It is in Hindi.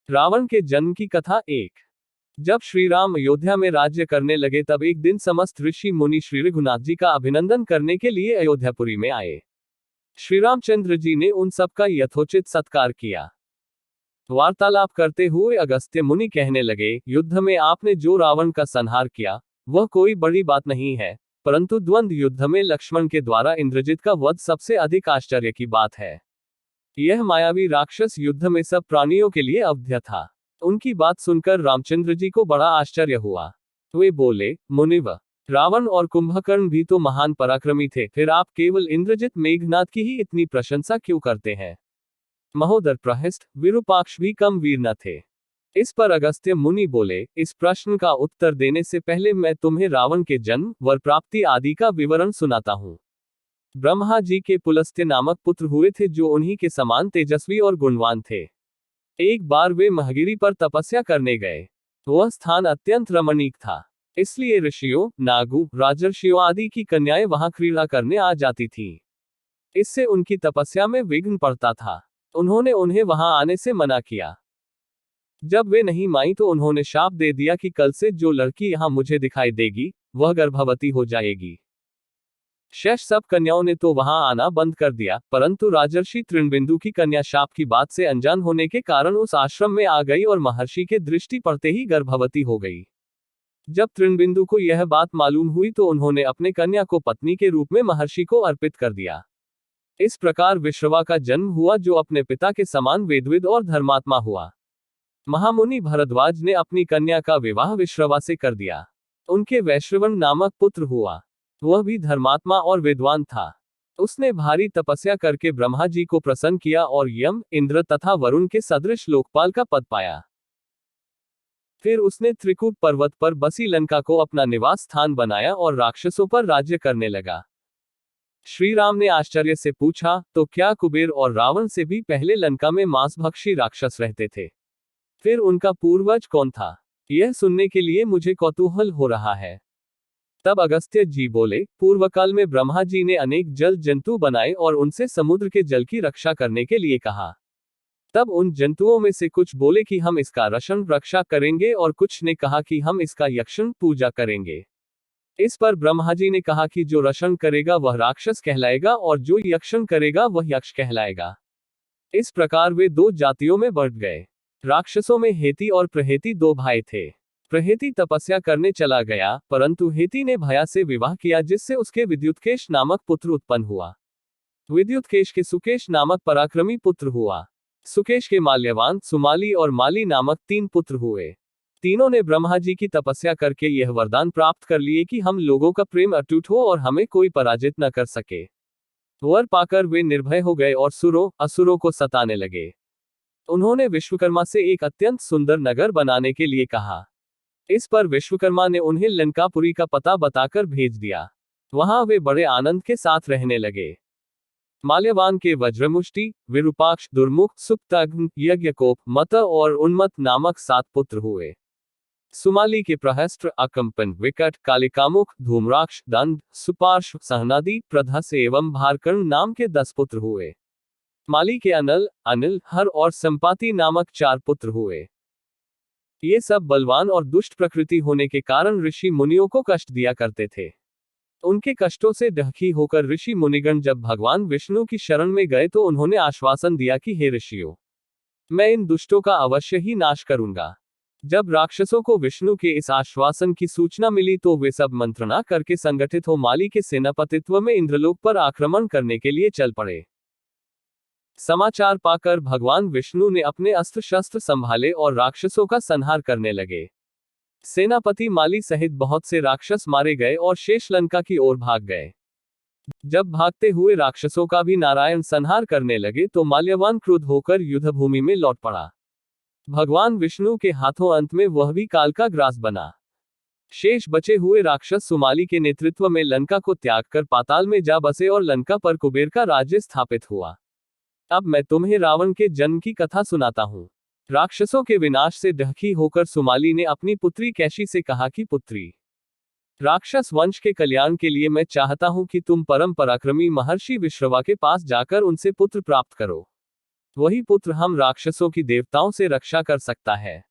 रावण के जन्म की कथा एक। जब श्री राम अयोध्या में राज्य करने लगे तब एक दिन समस्त ऋषि मुनि श्री रघुनाथ जी का अभिनंदन करने के लिए अयोध्यापुरी में आए। श्री रामचंद्र जी ने उन सबका यथोचित सत्कार किया। वार्तालाप करते हुए अगस्त्य मुनि कहने लगे, युद्ध में आपने जो रावण का संहार किया वह कोई बड़ी बात नहीं है, परंतु द्वंद्व युद्ध में लक्ष्मण के द्वारा इंद्रजित का वध सबसे अधिक आश्चर्य की बात है। यह मायावी राक्षस युद्ध में सब प्राणियों के लिए अवध्य था। उनकी बात सुनकर रामचंद्र जी को बड़ा आश्चर्य हुआ। वे बोले, मुनिव, रावण और कुंभकर्ण भी तो महान पराक्रमी थे, फिर आप केवल इंद्रजित मेघनाद की ही इतनी प्रशंसा क्यों करते हैं? महोदर प्रहस्त, विरूपाक्ष भी कम वीर न थे। इस पर अगस्त्य मुनि बोले, इस प्रश्न का उत्तर देने से पहले मैं तुम्हें रावण के जन्म, वर प्राप्ति आदि का विवरण सुनाता हूँ। ब्रह्मा जी के पुलस्त्य नामक पुत्र हुए थे जो उन्हीं के समान तेजस्वी और गुणवान थे। एक बार वे महगिरी पर तपस्या करने गए। वह स्थान अत्यंत रमणीक था, इसलिए ऋषियों, नागों, राजर्षियों आदि की कन्याएं वहां क्रीड़ा करने आ जाती थीं। इससे उनकी तपस्या में विघ्न पड़ता था। उन्होंने उन्हें वहां आने से मना किया। जब वे नहीं मानी तो उन्होंने शाप दे दिया कि कल से जो लड़की यहां मुझे दिखाई देगी वह गर्भवती हो जाएगी। शेष सब कन्याओं ने तो वहां आना बंद कर दिया, परंतु राजर्षि तृणबिंदु की कन्या शाप की बात से अनजान होने के कारण उस आश्रम में आ गई और महर्षि के दृष्टि पड़ते ही गर्भवती हो गई। जब तृणबिंदु को यह बात मालूम हुई तो उन्होंने अपने कन्या को पत्नी के रूप में महर्षि को अर्पित कर दिया। इस प्रकार विश्रवा का जन्म हुआ जो अपने पिता के समान वेदविद और धर्मात्मा हुआ। महामुनि भरद्वाज ने अपनी कन्या का विवाह विश्रवा से कर दिया। उनके वैश्रवण नामक पुत्र हुआ। वह भी धर्मात्मा और विद्वान था। उसने भारी तपस्या करके ब्रह्मा जी को प्रसन्न किया और यम, इंद्र तथा वरुण के सदृश लोकपाल का पद पाया। फिर उसने त्रिकूट पर्वत पर बसी लंका को अपना निवास स्थान बनाया और राक्षसों पर राज्य करने लगा। श्री राम ने आश्चर्य से पूछा, तो क्या कुबेर और रावण से भी पहले लंका में मांसभक्षी राक्षस रहते थे? फिर उनका पूर्वज कौन था? यह सुनने के लिए मुझे कौतूहल हो रहा है। तब अगस्त्य जी बोले, पूर्वकाल में ब्रह्मा जी ने अनेक जल जंतु बनाए और उनसे समुद्र के जल की रक्षा करने के लिए कहा। तब उन जंतुओं में से कुछ बोले कि हम इसका रक्षण रक्षा करेंगे और कुछ ने कहा कि हम इसका यक्षण पूजा करेंगे। इस पर ब्रह्मा जी ने कहा कि जो रक्षण करेगा वह राक्षस कहलाएगा और जो यक्षण करेगा वह यक्ष कहलाएगा। इस प्रकार वे दो जातियों में बढ़ गए। राक्षसों में हेती और प्रहेती दो भाई थे। प्रहेती तपस्या करने चला गया, परंतु हेती ने भया से विवाह किया जिससे उसके विद्युतकेश नामक पुत्र उत्पन्न हुआ। विद्युतकेश के सुकेश नामक पराक्रमी पुत्र हुआ। सुकेश के माल्यवान, सुमाली और माली नामक तीन पुत्र हुए। तीनों ने ब्रह्मा जी की तपस्या करके यह वरदान प्राप्त कर लिए कि हम लोगों का प्रेम अटूट हो और हमें कोई पराजित न कर सके। वर पाकर वे निर्भय हो गए और सुरों, असुरों को सताने लगे। उन्होंने विश्वकर्मा से एक अत्यंत सुंदर नगर बनाने के लिए कहा। इस पर विश्वकर्मा ने उन्हें लंकापुरी का पता बताकर भेज दिया। वहां वे बड़े आनंद के साथ रहने लगे। माल्यवान के वज्रमुष्टि, विरूपाक्ष, दुर्मुख, सुप्तघ्न, यज्ञकोप, मत और उन्मत्त नामक 7 पुत्र हुए। सुमाली के प्रहस्त्र, अकंपन, विकट, कालिकामुख, धूम्राक्ष, दंड, सुपार्श्व, सहनादि, प्रधस एवं भारकर्ण नाम के 10 पुत्र हुए। माली के अनल, अनिल, हर और संपाति नामक 4 पुत्र हुए। ये सब बलवान और दुष्ट प्रकृति होने के कारण ऋषि मुनियों को कष्ट दिया करते थे। उनके कष्टों से दुखी होकर ऋषि मुनिगण जब भगवान विष्णु की शरण में गए तो उन्होंने आश्वासन दिया कि हे ऋषियों, मैं इन दुष्टों का अवश्य ही नाश करूंगा। जब राक्षसों को विष्णु के इस आश्वासन की सूचना मिली तो वे सब मंत्रणा करके संगठित हो माली के सेनापतित्व में इंद्रलोक पर आक्रमण करने के लिए चल पड़े। समाचार पाकर भगवान विष्णु ने अपने अस्त्र शस्त्र संभाले और राक्षसों का संहार करने लगे। सेनापति माली सहित बहुत से राक्षस मारे गए और शेष लंका की ओर भाग गए। जब भागते हुए राक्षसों का भी नारायण संहार करने लगे तो माल्यवान क्रुद्ध होकर युद्धभूमि में लौट पड़ा। भगवान विष्णु के हाथों अंत में वह भी काल का ग्रास बना। शेष बचे हुए राक्षस सुमाली के नेतृत्व में लंका को त्याग कर पाताल में जा बसे और लंका पर कुबेर का राज्य स्थापित हुआ। अब मैं तुम्हें रावण के जन्म की कथा सुनाता हूँ। राक्षसों के विनाश से दुखी होकर सुमाली ने अपनी पुत्री कैशी से कहा कि पुत्री, राक्षस वंश के कल्याण के लिए मैं चाहता हूं कि तुम परम पराक्रमी महर्षि विश्रवा के पास जाकर उनसे पुत्र प्राप्त करो। वही पुत्र हम राक्षसों की देवताओं से रक्षा कर सकता है।